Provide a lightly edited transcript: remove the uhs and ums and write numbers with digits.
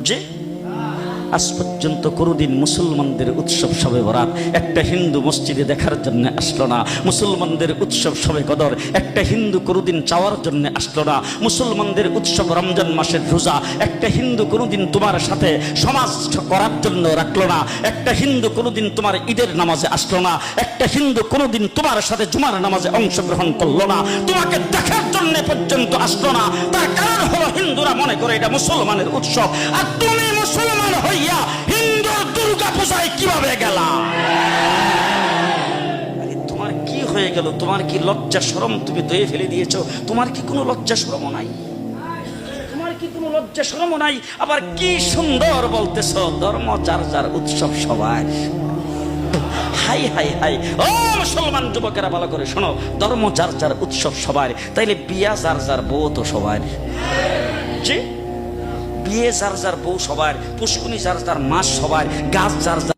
যে আজ পর্যন্ত কোনোদিন মুসলমানদের উৎসব শবে বরাত একটা হিন্দু মসজিদে দেখার জন্য আসলো না, মুসলমানদের উৎসব শবে কদর একটা হিন্দু কোনোদিন চাওয়ার জন্য আসলো না, মুসলমানদের উৎসব রমজান মাসের রোজা একটা হিন্দু কোনোদিন তোমার সাথে সমাজ করার জন্য রাখলো না, একটা হিন্দু কোনোদিন তোমার ঈদের নামাজে আসলো না, একটা হিন্দু কোনোদিন তোমার সাথে জুমার নামাজে অংশগ্রহণ করলো না, তোমাকে দেখার জন্য পর্যন্ত আসলো না। তার কারণ হলো হিন্দুরা মনে করে এটা মুসলমানের উৎসব, আর তুমি মুসলমান হইয়া হিন্দু দুর্গা পূজায় কিভাবে গেলা? তোমার কি হয়ে গেল? তোমার কি লজ্জা শরম তুমি ধুয়ে ফেলে দিয়েছো? তোমার কি কোনো লজ্জা শরম নাই? তোমার কি কোনো লজ্জা শরম নাই? আবার কি সুন্দর বলতেছো ধর্ম যার যার উৎসব সবাই। হাই হাই হাই, ও মুসলমান যুবকেরা ভালো করে শোনো, ধর্ম যার যার উৎসব সবার, তাইলে বিয়া যার যার বউ তো সবার। জি, বিয়ে যার যার বউ সবার, পুষ্কুনি যার যার মাস সবার, গাছ যার যার